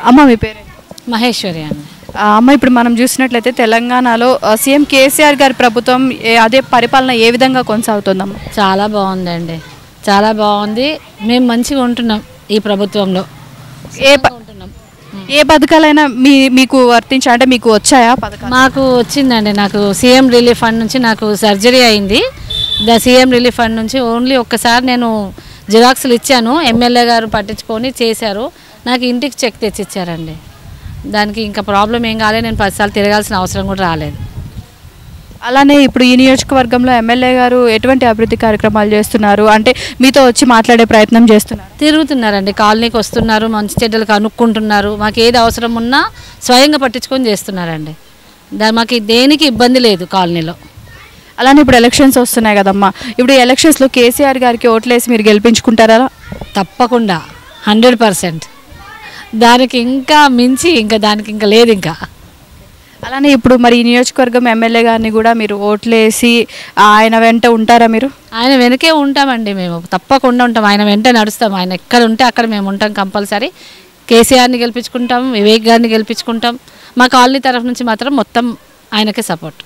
అమ్మ మీ పేరు? మహేశ్వరి అండి. అమ్మ ఇప్పుడు మనం చూసినట్లయితే తెలంగాణలో సీఎం కేసీఆర్ గారి ప్రభుత్వం అదే పరిపాలన ఏ విధంగా కొనసాగుతుందమ్మ? చాలా బాగుందండి, చాలా బాగుంది. మేము మంచిగా ఉంటున్నాం ఈ ప్రభుత్వంలో. ఏ పథకాలైనా మీకు వర్తించా అంటే మీకు వచ్చాయా పథకాలు? మాకు వచ్చిందండి. నాకు సీఎం రిలీఫ్ ఫండ్ నుంచి నాకు సర్జరీ అయింది. సీఎం రిలీఫ్ ఫండ్ నుంచి ఓన్లీ ఒక్కసారి నేను జిరాక్స్లు ఇచ్చాను, ఎమ్మెల్యే గారు పట్టించుకొని చేశారు. నాకు ఇంటికి చెక్ తెచ్చిచ్చారండి. దానికి ఇంకా ప్రాబ్లం ఏం కాలేదు. నేను 10 సార్లు తిరగాల్సిన అవసరం కూడా రాలేదు. అలానే ఇప్పుడు ఈ నియోజకవర్గంలో ఎమ్మెల్యే గారు ఎటువంటి అభివృద్ధి కార్యక్రమాలు చేస్తున్నారు అంటే మీతో వచ్చి మాట్లాడే ప్రయత్నం చేస్తున్నారు? తిరుగుతున్నారండి, కాలనీకి వస్తున్నారు, మంచి చెడ్డలు కనుక్కుంటున్నారు. మాకు ఏది అవసరం ఉన్నా స్వయంగా పట్టించుకొని చేస్తున్నారండి. మాకు దేనికి ఇబ్బంది లేదు కాలనీలో. అలానే ఇప్పుడు ఎలక్షన్స్ వస్తున్నాయి కదమ్మా, ఇప్పుడు ఈ ఎలక్షన్స్లో కేసీఆర్ గారికి ఓట్లేసి మీరు గెలిపించుకుంటారా? తప్పకుండా 100%. దానికి ఇంకా మించి దానికి ఇంకా లేదు ఇంకా. అలానే ఇప్పుడు మరి ఈ నియోజకవర్గం ఎమ్మెల్యే గారిని కూడా మీరు ఓట్లేసి ఆయన వెంట ఉంటారా? మీరు ఆయన వెనకే ఉంటామండి, మేము తప్పకుండా ఉంటాం. ఆయన వెంట నడుస్తాం. ఆయన ఎక్కడ ఉంటే అక్కడ మేము ఉంటాం కంపల్సరీ. కేసీఆర్ని గెలిపించుకుంటాం, వివేక్ గారిని గెలిపించుకుంటాం. మా కాలనీ తరఫు నుంచి మాత్రం మొత్తం ఆయనకే సపోర్ట్.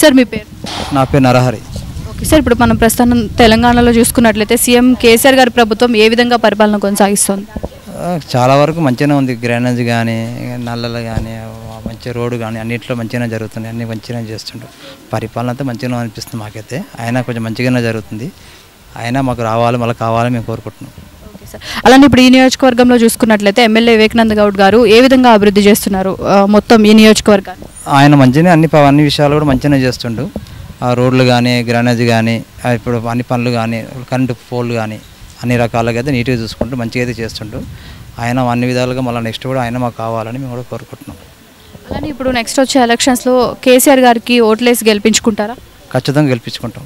సార్ మీ పేరు? నా పేరు నరహరి. ఓకే సార్, ఇప్పుడు మనం ప్రస్తుతం తెలంగాణలో చూసుకున్నట్లయితే సీఎం కేసీఆర్ గారి ప్రభుత్వం ఏ విధంగా పరిపాలన కొనసాగిస్తుంది? చాలా వరకు మంచిగానే ఉంది. గ్రైనేజ్ కానీ, నల్లలు కానీ, మంచి రోడ్డు కానీ అన్నింటిలో మంచిగానే జరుగుతుంది. అన్నీ మంచిగానే చేస్తుండ్రు. పరిపాలన అంతా మంచిగానే అనిపిస్తుంది మాకైతే. ఆయన కొంచెం మంచిగానే జరుగుతుంది. ఆయన మాకు రావాలి, మళ్ళీ కావాలని మేము కోరుకుంటున్నాం. ఓకే సార్, అలానే ఇప్పుడు ఈ నియోజకవర్గంలో చూసుకున్నట్లయితే ఎమ్మెల్యే వివేకానంద గౌడ్ గారు ఏ విధంగా అభివృద్ధి చేస్తున్నారు మొత్తం ఈ నియోజకవర్గాన్ని? ఆయన మంచిగానే అన్ని విషయాలు కూడా మంచిగానే చేస్తుండు. ఆ రోడ్లు కానీ, గ్రైనేజ్ కానీ, ఇప్పుడు అన్ని పనులు కానీ, కరెంటు పోల్లు కానీ అన్ని రకాలుగా అయితే నీట్గా చూసుకుంటూ మంచిగా అయితే చేస్తుంటూ ఆయన అన్ని విధాలుగా మళ్ళీ నెక్స్ట్ కూడా ఆయన మాకు కావాలని మేము కూడా కోరుకుంటున్నాం. అలానే ఇప్పుడు నెక్స్ట్ వచ్చే ఎలక్షన్స్లో కేసీఆర్ గారికి ఓట్లేసి గెలిపించుకుంటారా? ఖచ్చితంగా గెలిపించుకుంటాం.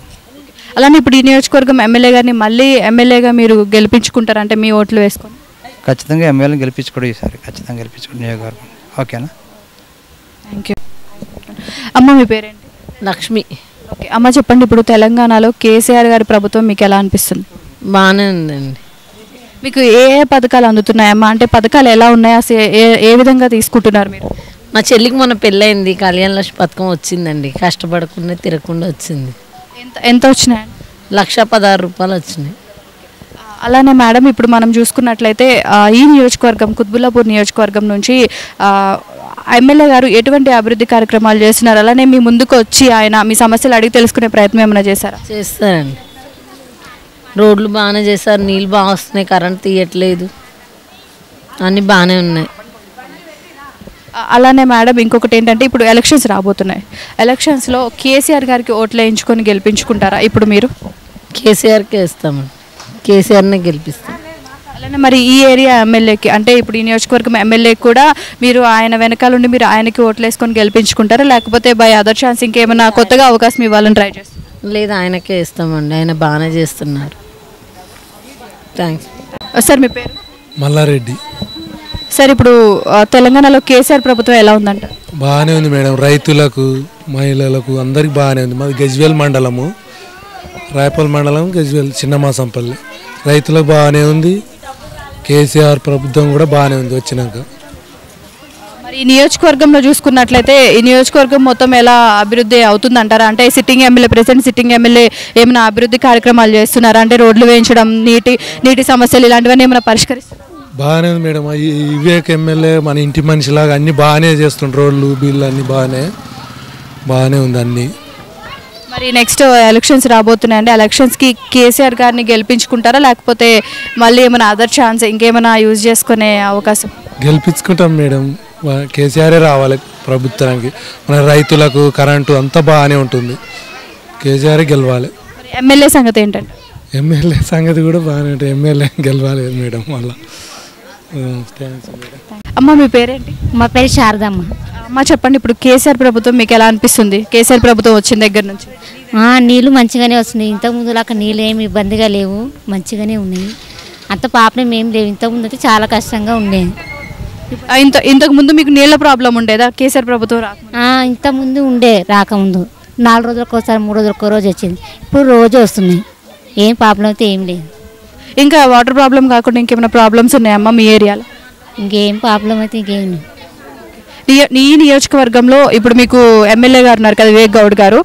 అలానే ఇప్పుడు ఈ నియోజకవర్గం ఎమ్మెల్యే గారిని మళ్ళీ ఎమ్మెల్యేగా మీరు గెలిపించుకుంటారా అంటే మీ ఓట్లు వేసుకొని? ఖచ్చితంగా ఎమ్మెల్యేని గెలిపించుకోవడం ఈసారి ఖచ్చితంగా గెలిపించుకోండి నియోజకవర్గం. ఓకేనా? Thank you. అమ్మ మీ పేరేంటి? లక్ష్మి. ఓకే అమ్మ చెప్పండి, ఇప్పుడు తెలంగాణలో కేసీఆర్ గారి ప్రభుత్వం మీకు ఎలా అనిపిస్తుంది? బాగానే ఉందండి. మీకు ఏ పథకాలు అందుతున్నాయమ్మా అంటే పథకాలు ఎలా ఉన్నాయా, ఏ విధంగా తీసుకుంటున్నారు మీరు? మా చెల్లికి మొన్న పెళ్ళయింది, కళ్యాణ లక్ష్మి పథకం వచ్చిందండి. కష్టపడకుండా తిరగకుండా వచ్చింది. ఎంత వచ్చినాయండి? 1,16,000 వచ్చినాయి. అలానే మేడం ఇప్పుడు మనం చూసుకున్నట్లయితే ఈ నియోజకవర్గం కుత్బుల్లాపూర్ నియోజకవర్గం నుంచి ఎమ్మెల్యే గారు ఎటువంటి అభివృద్ధి కార్యక్రమాలు చేస్తున్నారు? అలానే మీ ముందుకు వచ్చి ఆయన మీ సమస్యలు అడిగి తెలుసుకునే ప్రయత్నం ఏమైనా చేశారా? చేస్తారండి. రోడ్లు బాగానే చేశారు, నీళ్ళు బాగా వస్తున్నాయి, కరెంట్ తీయట్లేదు, అన్నీ బాగానే ఉన్నాయి. అలానే మేడం ఇంకొకటి ఏంటంటే ఇప్పుడు ఎలక్షన్స్ రాబోతున్నాయి. ఎలక్షన్స్లో కేసీఆర్ గారికి ఓట్లు వేయించుకొని గెలిపించుకుంటారా ఇప్పుడు మీరు? కేసీఆర్కే ఇస్తామండి, కేసీఆర్నే గెలిపిస్తాం. అలానే మరి ఈ ఏరియా ఎమ్మెల్యేకి అంటే ఇప్పుడు ఈ నియోజకవర్గం ఎమ్మెల్యేకి కూడా మీరు ఆయన వెనకాలండి మీరు ఆయనకి ఓట్లు వేసుకొని గెలిపించుకుంటారా, లేకపోతే బై అదర్ ఛాన్స్ ఇంకేమైనా కొత్తగా అవకాశం ఇవ్వాలని ట్రై చేస్తారు? లేదు, ఆయనకే ఇస్తామండి. ఆయన బాగానే చేస్తున్నారు. థ్యాంక్స్. సార్ మీ పేరు? మల్లారెడ్డి. సార్ ఇప్పుడు తెలంగాణలో కేసీఆర్ ప్రభుత్వం ఎలా ఉందంట? బాగానే ఉంది మేడం. రైతులకు, మహిళలకు అందరికి బాగానే ఉంది. మాది గజ్వేల్ మండలము, రాయపల్ మండలం, గజ్వేల్ చిన్నమాసంపల్లి. రైతులకు బాగానే ఉంది. కేసీఆర్ ప్రభుత్వం కూడా బాగానే ఉంది వచ్చినాక. మరి ఈ నియోజకవర్గంలో చూసుకున్నట్లయితే ఈ నియోజకవర్గం మొత్తం ఎలా అభివృద్ధి అవుతుందంటారా? అంటే ప్రెసిడెంట్ సిట్టింగ్ ఎమ్మెల్యే ఏమైనా అభివృద్ధి కార్యక్రమాలు చేస్తున్నారా? అంటే రోడ్లు వేయించడం, నీటి సమస్యలు ఇలాంటివన్నీ ఏమైనా పరిష్కరిస్తారు? బాగానే ఉంది మేడం. వివేక్ ఎమ్మెల్యే మన ఇంటి మనిషిలాగా అన్నీ బాగానే చేస్తుండ్రు. రోడ్లు, బిల్లు అన్నీ బాగానే ఉంది అన్నీ. మరి నెక్స్ట్ ఎలక్షన్స్ రాబోతున్నాయండి. ఎలక్షన్స్కి కేసీఆర్ గారిని గెలిపించుకుంటారా, లేకపోతే మళ్ళీ ఏమైనా అదర్ ఛాన్స్ ఇంకేమైనా యూజ్ చేసుకునే అవకాశం? గెలిపించుకుంటాం మేడం. కేసీఆరే రావాలి ప్రభుత్వానికి. మన రైతులకు కరెంటు అంతా బాగానే ఉంటుంది. కేసీఆరే గెలవాలి. ఎమ్మెల్యే సంగతి ఏంటంటే? ఎమ్మెల్యే సంగతి కూడా బాగానే ఉంటుంది. ఎమ్మెల్యే గెలవాలి మేడం. మళ్ళీ అమ్మ మీ పేరేంటి? మా పేరు శారదమ్మ. అమ్మ చెప్పండి, ఇప్పుడు కేసీఆర్ ప్రభుత్వం మీకు ఎలా అనిపిస్తుంది? కేసీఆర్ ప్రభుత్వం వచ్చిన దగ్గర నుంచి నీళ్ళు మంచిగానే వస్తున్నాయి. ఇంతకుముందు లాగా నీళ్ళు ఏమి ఇబ్బందిగా లేవు, మంచిగానే ఉన్నాయి. అంత పాపం ఏం లేవు. ఇంతకుముందు అయితే చాలా కష్టంగా ఉండేది. ఇంతకు ముందు మీకు నీళ్ళ ప్రాబ్లం ఉండేదా కేసీఆర్ ప్రభుత్వం రాక? ఇంతకుముందు రాకముందు 4 రోజులకు ఒకసారి, 3 రోజులకు ఒక రోజు వచ్చింది. ఇప్పుడు రోజు వస్తున్నాయి. ఏం ప్రాబ్లం అయితే ఏం లేదు. ఇంకా వాటర్ ప్రాబ్లం కాకుండా ఇంకేమైనా ప్రాబ్లమ్స్ ఉన్నాయమ్మా మీ ఏరియాలో? ఇంకేం ప్రాబ్లం అయితే ఇంకేం ఈ నియోజకవర్గంలో ఇప్పుడు మీకు ఎమ్మెల్యే గారు ఉన్నారు కదా, వివేక్ గౌడ్ గారు,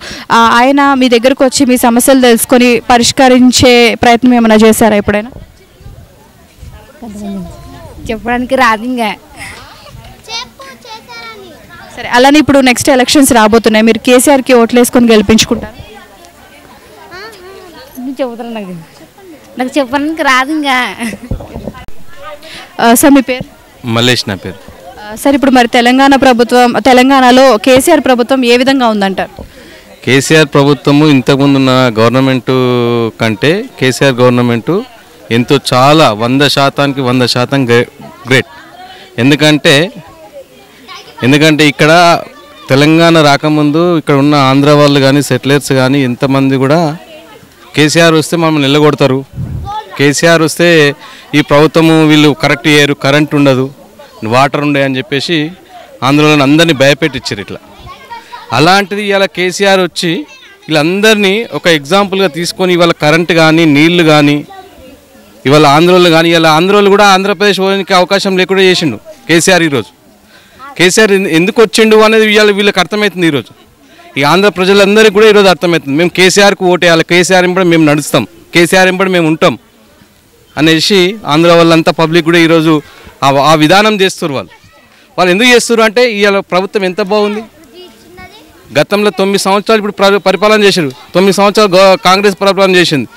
ఆయన మీ దగ్గరకు వచ్చి మీ సమస్యలు తెలుసుకొని పరిష్కరించే ప్రయత్నం ఏమైనా చేశారా ఎప్పుడైనా? చెప్పడానికి రాదు ఇంకా. సరే, అలానే ఇప్పుడు నెక్స్ట్ ఎలక్షన్స్ రాబోతున్నాయి, మీరు కేసీఆర్కి ఓట్లు వేసుకొని గెలిపించుకుంటారు? చెబుతాను నాకు చెప్పడానికి రాదు ఇంకా. సార్ మీ పేరు? మల్లేష్ నా పేరు. సార్ ఇప్పుడు మరి తెలంగాణలో కేసీఆర్ ప్రభుత్వం ఏ విధంగా ఉందంటారు? కేసీఆర్ ప్రభుత్వము ఇంతకుముందు ఉన్న గవర్నమెంటు కంటే కేసీఆర్ గవర్నమెంటు ఎంతో చాలా 100%కి 100% గ్రేట్. ఎందుకంటే ఇక్కడ తెలంగాణ రాకముందు ఇక్కడ ఉన్న ఆంధ్ర వాళ్ళు కానీ సెటిలర్స్ కానీ ఎంతమంది కూడా కేసీఆర్ వస్తే మమ్మల్ని నిలగొడతారు, కేసీఆర్ వస్తే ఈ ప్రభుత్వము వీళ్ళు కరెక్ట్ చేయరు, కరెంట్ ఉండదు, వాటర్ ఉండే అని చెప్పేసి ఆంధ్రలో అందరినీ భయపెట్టించారు ఇట్లా. అలాంటిది ఇవాళ కేసీఆర్ వచ్చి వీళ్ళందరినీ ఒక ఎగ్జాంపుల్గా తీసుకొని ఇవాళ కరెంట్ కానీ నీళ్లు కానీ ఇవాళ ఆంధ్రలో కానీ ఇవాళ ఆంధ్రలో కూడా ఆంధ్రప్రదేశ్ పోవడానికి అవకాశం లేకుండా చేసిండు కేసీఆర్. ఈరోజు కేసీఆర్ ఎందుకు వచ్చిండు అనేది ఇవాళ వీళ్ళకి అర్థమవుతుంది. ఈరోజు ఈ ఆంధ్ర ప్రజలందరికీ కూడా ఈరోజు అర్థమవుతుంది, మేము కేసీఆర్కు ఓటేయాలి, కేసీఆర్ ఎంబడి మేము నడుస్తాం, కేసీఆర్ ఎంబడి మేము ఉంటాం అనేసి ఆంధ్ర వాళ్ళంతా పబ్లిక్ కూడా ఈరోజు ఆ విధానం చేస్తారు. వాళ్ళు ఎందుకు చేస్తారు అంటే ఇవాళ ప్రభుత్వం ఎంత బాగుంది. గతంలో 9 సంవత్సరాలు ఇప్పుడు పరిపాలన చేశారు, 9 సంవత్సరాలు కాంగ్రెస్ పరిపాలన చేసింది.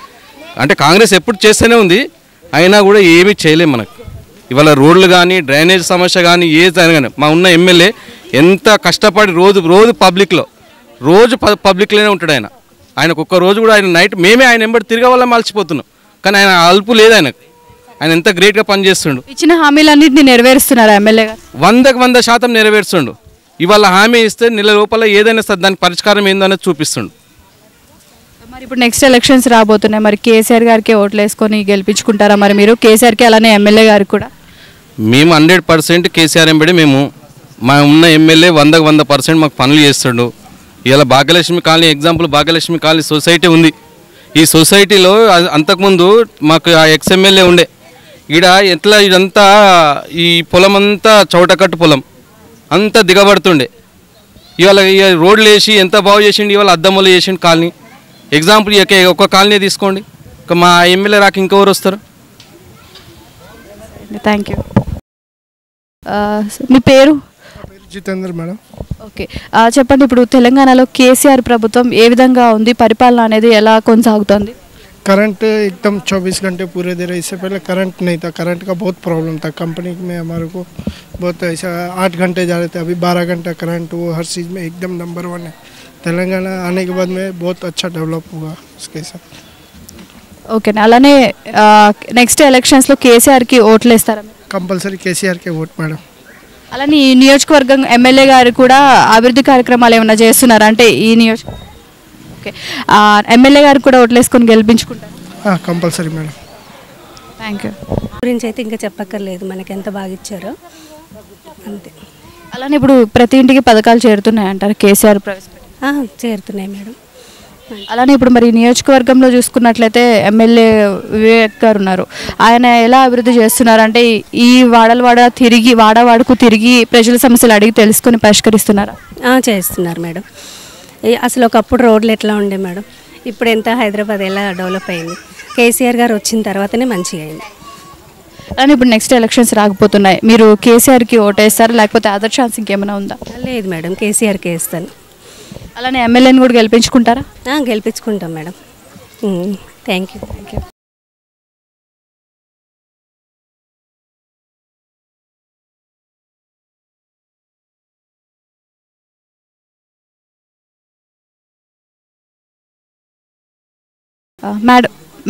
అంటే కాంగ్రెస్ ఎప్పుడు చేస్తూనే ఉంది, అయినా కూడా ఏమీ చేయలేము మనకు. ఇవాళ రోడ్లు కానీ డ్రైనేజ్ సమస్య కానీ ఏదైనా కానీ మా ఉన్న ఎమ్మెల్యే ఎంత కష్టపడి రోజు పబ్లిక్లోనే ఉంటాడు. ఆయనకు ఒక్క రోజు కూడా ఆయన నైట్ మేమే ఆయన ఎంబడి తిరిగే వల్ల మలిచిపోతున్నాం, కానీ ఆయన అల్పు లేదు ఆయనకు. ఆయన ఎంత గ్రేట్గా పనిచేస్తుండు. ఇచ్చిన హామీలన్నింటినీ నెరవేరుస్తున్నారు ఎమ్మెల్యే గారు? 100% నెరవేరుస్తుండు. ఇవాళ హామీ ఇస్తే నెల లోపల ఏదైనా సరే దానికి పరిష్కారం ఏందనేది చూపిస్తుండు. మరి ఇప్పుడు నెక్స్ట్ ఎలక్షన్స్ రాబోతున్నాయి, మరి కేసీఆర్ గారికి ఓట్లు వేసుకొని గెలిపించుకుంటారా మరి మీరు? కేసీఆర్కి అలానే ఎమ్మెల్యే గారికి కూడా? మేము 100% కేసీఆర్ ఎంబడి మా ఉన్న ఎమ్మెల్యే 100% మాకు పనులు చేస్తుండు. ఇలా Bhagyalakshmi colony example, Bhagyalakshmi colony society ఉంది. ఈ సొసైటీలో అంతకుముందు మాకు ఆ ఎక్స్ఎమ్మెల్యే ఉండే. ఇదంతా ఈ పొలం అంతా చౌటకట్టు పొలం అంతా దిగబడుతుండే. ఇవాళ రోడ్లు వేసి ఎంత బాగు చేసిండు, ఇవాళ అద్దమ్మలు చేసిండు కాలనీ. ఎగ్జాంపుల్ ఒక్క కాలనీ తీసుకోండి, మా ఎమ్మెల్యే రాక ఇంకెవరు వస్తారు? Thank you. మీ పేరు? జితేందర్ మేడం. ఓకే, చెప్పండి, ఇప్పుడు తెలంగాణలో కేసీఆర్ ప్రభుత్వం ఏ విధంగా ఉంది, పరిపాలన అనేది ఎలా కొనసాగుతుంది? करंट एकदम 24 घंटे पूरे दे रहे. इससे पहले करंट नहीं था, करंट का बहुत प्रॉब्लम था कंपनी में. हमारे को बहुत ऐसा 8 घंटे जा रहे थे, अभी 12 घंटा करंट. वो हर चीज़ में एकदम नंबर 1 है. तेलंगाना आने के बाद में बहुत अच्छा डेवलप हुआ उसके साथ. ఓకే, అలానే నెక్స్ట్ ఎలక్షన్స్లో కేసీఆర్కి ఓట్లు వేస్తారా? कंपलसरी केसीआर के वोट मैडम. అలానే ఈ నియోజకవర్గం ఎమ్మెల్యే గారు కూడా అభివృద్ధి కార్యక్రమాలు ఏమైనా చేస్తున్నారా అంటే ఈ నియోజకవర్గం? ఓకే, ఎమ్మెల్యే గారు కూడా ఓట్లేసుకొని గెలిపించుకుంటారు? Compulsory madam. Thank you. గురించి అయితే ఇంకా చెప్పక్కర్లేదు, మనకి ఎంత బాగా ఇచ్చారో అంతే. అలానే ఇప్పుడు ప్రతి ఇంటికి పథకాలు చేరుతున్నాయి అంటారు కేసీఆర్ ప్రవేశపెట్టి? చేరుతున్నాయి మేడం. అలానే ఇప్పుడు మరి నియోజకవర్గంలో చూసుకున్నట్లయితే ఎమ్మెల్యే వివేక్ గారు ఉన్నారు, ఆయన ఎలా అభివృద్ధి చేస్తున్నారు అంటే ఈ వాడవాడకు తిరిగి ప్రజల సమస్యలు అడిగి తెలుసుకొని పరిష్కరిస్తున్నారా? చేస్తున్నారు మేడం. అసలు ఒకప్పుడు రోడ్లు ఎట్లా ఉండే మేడం, ఇప్పుడు ఎంత హైదరాబాద్ ఎలా డెవలప్ అయింది, కేసీఆర్ గారు వచ్చిన తర్వాతనే మంచిగా అయింది. అలానే ఇప్పుడు నెక్స్ట్ ఎలక్షన్స్ రాకపోతున్నాయి, మీరు కేసీఆర్కి ఓటేస్తారా లేకపోతే అదర్ ఛాన్స్ ఇంకేమైనా ఉందా? లేదు మేడం, కేసీఆర్కి వేస్తాను. అలానే ఎమ్మెల్యేని కూడా గెలిపించుకుంటారా? గెలిపించుకుంటాం madam. Thank you. Thank you.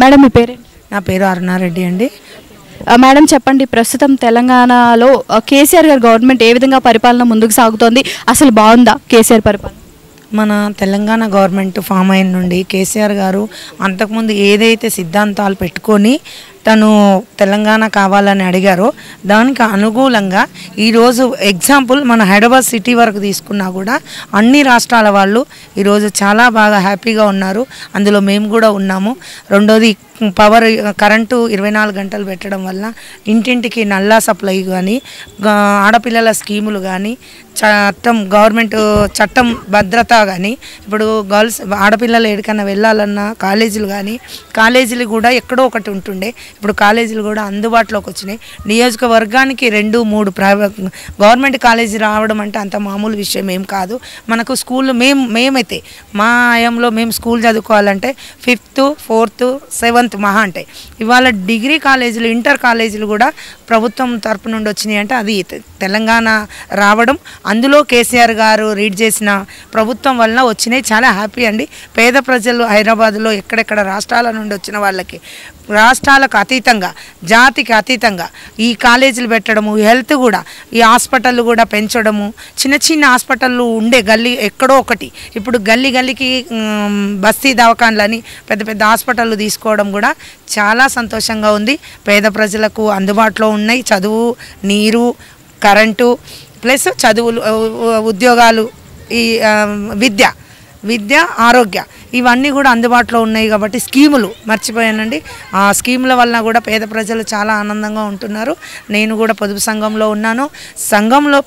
Madam మీ పేరేంటి? నా పేరు అరుణారెడ్డి అండి. మేడం చెప్పండి, ప్రస్తుతం తెలంగాణలో కేసీఆర్ గారి గవర్నమెంట్ ఏ విధంగా పరిపాలన ముందుకు సాగుతోంది, అసలు బాగుందా కేసీఆర్ పరిపాలన? మన తెలంగాణ గవర్నమెంట్ ఫామ్ అయిన నుండి కేసీఆర్ గారు అంతకుముందు ఏదైతే సిద్ధాంతాలు పెట్టుకొని తను తెలంగాణ కావాలని అడిగారో దానికి అనుకూలంగా ఈరోజు ఎగ్జాంపుల్ మన హైదరాబాద్ సిటీ వరకు తీసుకున్నా కూడా అన్ని రాష్ట్రాల వాళ్ళు ఈరోజు చాలా బాగా హ్యాపీగా ఉన్నారు, అందులో మేము కూడా ఉన్నాము. రెండోది పవర్ కరెంటు 24 గంటలు పెట్టడం వల్ల ఇంటింటికి నల్లా సప్లై కానీ ఆడపిల్లల స్కీములు కానీ గవర్నమెంట్ చట్టం భద్రత కానీ ఇప్పుడు గర్ల్స్ ఆడపిల్లలు ఎక్కడికైనా వెళ్ళాలన్నా కాలేజీలు కానీ కాలేజీలు కూడా ఎక్కడో ఒకటి ఉంటుండే, ఇప్పుడు కాలేజీలు కూడా అందుబాటులోకి వచ్చినాయి. నియోజకవర్గానికి 2-3 గవర్నమెంట్ కాలేజీ రావడం అంటే అంత మామూలు విషయం ఏం కాదు. మనకు స్కూల్ మేమైతే మా ఆయంలో మేము స్కూల్ చదువుకోవాలంటే 5th, 4th, 7th మహా అంటే. ఇవాళ డిగ్రీ కాలేజీలు ఇంటర్ కాలేజీలు కూడా ప్రభుత్వం తరపు నుండి వచ్చినాయి అంటే అది తెలంగాణ రావడం, అందులో కేసీఆర్ గారు రీడ్ చేసిన ప్రభుత్వం వలన వచ్చినాయి. చాలా హ్యాపీ అండి. పేద ప్రజలు హైదరాబాద్లో ఎక్కడెక్కడ రాష్ట్రాల నుండి వచ్చిన వాళ్ళకి రాష్ట్రాలకు అతీతంగా జాతికి అతీతంగా ఈ కాలేజీలు పెట్టడము, హెల్త్ కూడా ఈ హాస్పిటళ్ళు కూడా పెంచడము, చిన్న చిన్న హాస్పిటళ్ళు ఉండే గల్లీ ఎక్కడో ఒకటి ఇప్పుడు గల్లీకి బస్తీ దవాఖాన్లని పెద్ద పెద్ద హాస్పిటళ్ళు తీసుకోవడం కూడా చాలా సంతోషంగా ఉంది. పేద ప్రజలకు అందుబాటులో ఉన్నాయి. చదువు, నీరు, కరెంటు ప్లస్ చదువులు, ఉద్యోగాలు, ఈ విద్య, ఆరోగ్య ఇవన్నీ కూడా అందుబాటులో ఉన్నాయి కాబట్టి స్కీములు మర్చిపోయానండి. ఆ స్కీముల వలన కూడా పేద ప్రజలు చాలా ఆనందంగా ఉంటున్నారు. నేను కూడా పొదుపు సంఘంలో ఉన్నాను.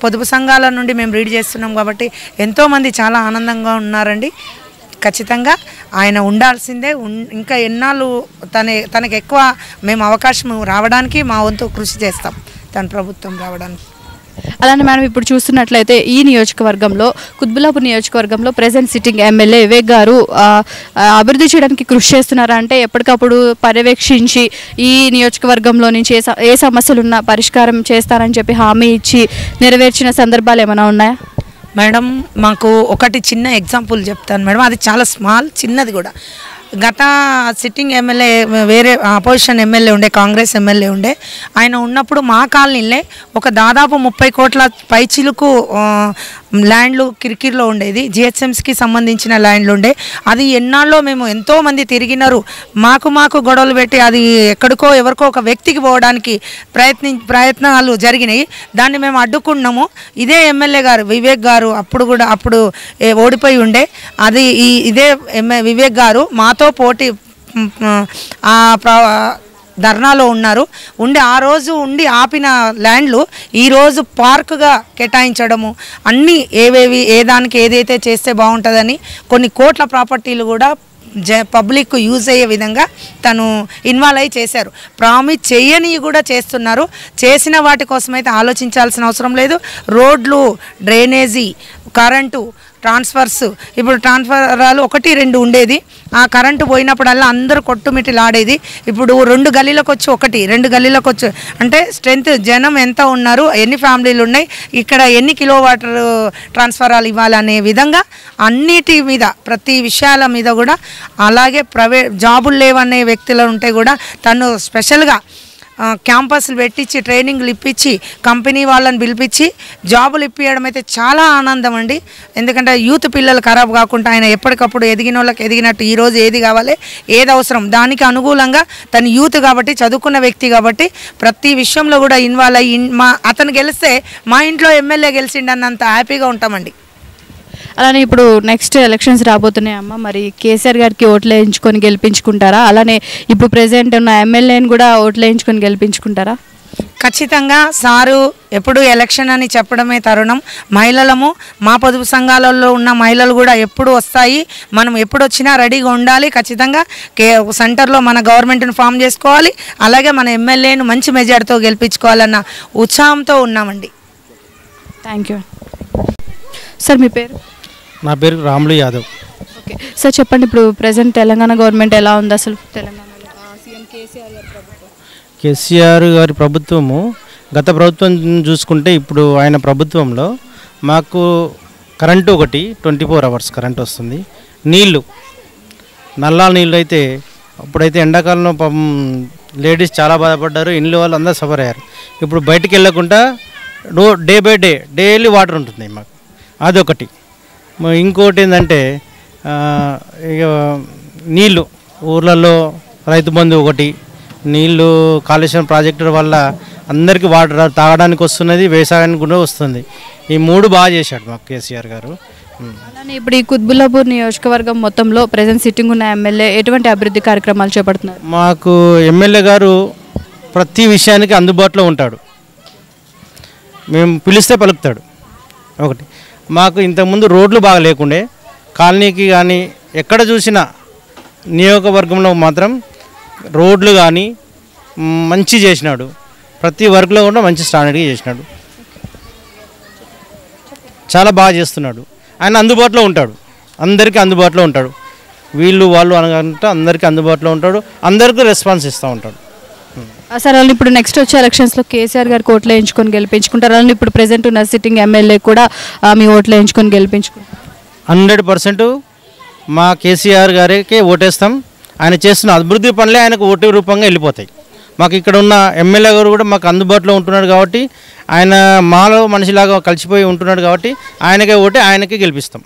పొదుపు సంఘాల నుండి మేము రీడ్ చేస్తున్నాం కాబట్టి ఎంతోమంది చాలా ఆనందంగా ఉన్నారండి. ఖచ్చితంగా ఆయన ఉండాల్సిందే. ఇంకా ఎన్నాళ్ళు తనకు ఎక్కువ మేము అవకాశం రావడానికి మా వంతు కృషి చేస్తాం, తన ప్రభుత్వం రావడానికి. అలానే మనం ఇప్పుడు చూస్తున్నట్లయితే ఈ నియోజకవర్గంలో కుత్బుల్లాపూర్ నియోజకవర్గంలో ప్రెసెంట్ సిట్టింగ్ ఎమ్మెల్యే వివేక్ గారు అభివృద్ధి చేయడానికి కృషి చేస్తున్నారా అంటే ఎప్పటికప్పుడు పర్యవేక్షించి ఈ నియోజకవర్గంలో నుంచి ఏ సమస్యలు ఉన్నా పరిష్కారం చేస్తారని చెప్పి హామీ ఇచ్చి నెరవేర్చిన సందర్భాలు ఏమైనా ఉన్నాయా? మేడం మాకు ఒకటి చిన్న ఎగ్జాంపుల్ చెప్తాను మేడం, అది చాలా చిన్నది కూడా. గత సిట్టింగ్ ఎమ్మెల్యే వేరే అపోజిషన్ ఎమ్మెల్యే ఉండే, కాంగ్రెస్ ఎమ్మెల్యే ఉండే, ఆయన ఉన్నప్పుడు మా కాలనీలే ఒక దాదాపు 30 కోట్ల పైచిలుకు ల్యాండ్లు కిరికిరిలో ఉండేది. జిహెచ్ఎంసీకి సంబంధించిన ల్యాండ్లు ఉండే. అది ఎన్నాళ్ళలో మేము ఎంతోమంది తిరిగినారు. మాకు గొడవలు పెట్టి అది ఎక్కడికో ఎవరికో ఒక వ్యక్తికి పోవడానికి ప్రయత్నాలు జరిగినాయి. దాన్ని మేము అడ్డుకున్నాము. ఇదే ఎమ్మెల్యే గారు వివేక్ గారు అప్పుడు ఓడిపోయి ఉండే, అది ఇదే వివేక్ గారు మాతో పోటీ ధర్నాలో ఆ రోజు ఆపిన ల్యాండ్లు ఈరోజు పార్కుగా కేటాయించడము, అన్నీ ఏ దానికి ఏదైతే చేస్తే బాగుంటుందని కొన్ని కోట్ల ప్రాపర్టీలు కూడా పబ్లిక్ యూజ్ అయ్యే విధంగా తను ఇన్వాల్వ్ అయ్యి చేశారు. ప్రామిస్ చేయని కూడా చేస్తున్నారు. చేసిన వాటి కోసమైతే ఆలోచించాల్సిన అవసరం లేదు. రోడ్లు, డ్రైనేజీ, కరెంటు, ట్రాన్స్ఫర్స్, ఇప్పుడు ట్రాన్స్ఫరాలు 1-2 ఉండేది. ఆ కరెంటు పోయినప్పుడల్లా అందరూ కొట్టుమిట్టిలాడేది. ఇప్పుడు 2 గల్లీలకు వచ్చి 1-2 గల్లీలకు వచ్చి అంటే స్ట్రెంత్ జనం ఎంత ఉన్నారు, ఎన్ని ఫ్యామిలీలు ఉన్నాయి, ఇక్కడ ఎన్ని కిలోవాటర్ ట్రాన్స్ఫరాలు ఇవ్వాలనే విధంగా అన్నిటి మీద ప్రతి విషయాల మీద కూడా, అలాగే ప్రైవేట్ జాబులు లేవనే వ్యక్తులు ఉంటే కూడా తను స్పెషల్గా క్యాంపస్లు పెట్టించి ట్రైనింగ్లు ఇప్పించి కంపెనీ వాళ్ళని పిలిపించి జాబులు ఇప్పించడం అయితే చాలా ఆనందం అండి. ఎందుకంటే యూత్ పిల్లలు ఖరాబ్ కాకుండా ఆయన ఎప్పటికప్పుడు ఎదిగిన వాళ్ళకి ఎదిగినట్టు ఈరోజు ఏది కావాలి, ఏది అవసరం దానికి అనుకూలంగా తను యూత్ కాబట్టి, చదువుకున్న వ్యక్తి కాబట్టి ప్రతి విషయంలో కూడా ఇన్వాల్వ్ అయ్యి అతను గెలిస్తే మా ఇంట్లో ఎమ్మెల్యే గెలిచిండన్నంత హ్యాపీగా ఉంటామండి. అలానే ఇప్పుడు నెక్స్ట్ ఎలక్షన్స్ రాబోతున్నాయి అమ్మ, మరి కేసీఆర్ గారికి ఓట్లు వేయించుకొని గెలిపించుకుంటారా? అలానే ఇప్పుడు ప్రెసెంట్ ఉన్న ఎమ్మెల్యేని కూడా ఓట్లు వేయించుకొని గెలిపించుకుంటారా? ఖచ్చితంగా సారు ఎప్పుడు ఎలక్షన్ అని చెప్పడమే తరుణం. మహిళలము, మా పొదుపు సంఘాలలో ఉన్న మహిళలు కూడా ఎప్పుడు వస్తాయి, మనం ఎప్పుడు వచ్చినా రెడీగా ఉండాలి. ఖచ్చితంగా సెంటర్లో మన గవర్నమెంట్ని ఫామ్ చేసుకోవాలి, అలాగే మన ఎమ్మెల్యేను మంచి మెజార్టీతో గెలిపించుకోవాలన్న ఉత్సాహంతో ఉన్నామండి. Thank you sir. మీ పేరు? నా పేరు రాములు యాదవ్. ఓకే సార్, చెప్పండి ఇప్పుడు ప్రజెంట్ తెలంగాణ గవర్నమెంట్ ఎలా ఉంది అసలు? తెలంగాణలో సీఎం కేసీఆర్ గారి ప్రభుత్వము గత ప్రభుత్వం చూసుకుంటే ఇప్పుడు ఆయన ప్రభుత్వంలో మాకు కరెంటు 24 hours కరెంట్ వస్తుంది. నల్లా నీళ్ళు అయితే అప్పుడైతే ఎండాకాలంలో లేడీస్ చాలా బాధపడ్డారు, ఇండ్లు వాళ్ళు అందరూ సఫర్ అయ్యారు. ఇప్పుడు బయటికి వెళ్ళకుండా day by day daily water ఉంటుంది మాకు, అదొకటి. ఇంకోటి ఏంటంటే ఇక నీళ్ళు ఊర్లలో రైతు బంధు ఒకటి, నీళ్ళు కాళేశ్వరం ప్రాజెక్టు వల్ల అందరికీ వాటర్ తాగడానికి వస్తున్నది, వ్యవసాయానికి కూడా వస్తుంది. ఈ 3 బాగా చేశాడు మాకు కేసీఆర్ గారు. అలానే ఇప్పుడు ఈ కుత్బుల్లాపూర్ నియోజకవర్గం మొత్తంలో ప్రెజెంట్ సిట్టింగ్ ఉన్న ఎమ్మెల్యే ఎటువంటి అభివృద్ధి కార్యక్రమాలు చేపడుతున్నారు? మాకు ఎమ్మెల్యే గారు ప్రతి విషయానికి అందుబాటులో ఉంటాడు. మేము పిలిస్తే పలుకుతాడు. ఒకటి మాకు ఇంతకుముందు రోడ్లు బాగా లేకుండే, కాలనీకి కానీ ఎక్కడ చూసినా నియోజకవర్గంలో మాత్రం రోడ్లు కానీ మంచి చేసినాడు. ప్రతి వర్క్లో కూడా మంచి స్టాండర్డ్గా చేసినాడు. చాలా బాగా చేస్తున్నాడు. ఆయన అందుబాటులో ఉంటాడు, అందరికీ అందుబాటులో ఉంటాడు. వీళ్ళు వాళ్ళు అనగంటే అందరికీ అందుబాటులో ఉంటాడు, అందరికీ రెస్పాన్స్ ఇస్తూ ఉంటాడు. సార్ అలానే ఇప్పుడు నెక్స్ట్ వచ్చే ఎలక్షన్స్లో కేసీఆర్ గారికి ఓట్లు వేయించుకొని గెలిపించుకుంటారు. అలానే ఇప్పుడు ప్రెజెంట్ ఉన్న సిట్టింగ్ ఎమ్మెల్యే కూడా మీ ఓట్లు వేయించుకొని గెలిపించుకుంటారు? 100% మా కేసీఆర్ గారికి ఓటేస్తాం. ఆయన చేస్తున్న అభివృద్ధి పనులే ఆయనకు ఓటు రూపంగా వెళ్ళిపోతాయి. మాకు ఇక్కడ ఉన్న ఎమ్మెల్యే గారు కూడా మాకు అందుబాటులో ఉంటున్నాడు కాబట్టి, ఆయన మాలో మనిషిలాగా కలిసిపోయి ఉంటున్నాడు కాబట్టి ఆయనకే ఓటే, ఆయనకే గెలిపిస్తాం.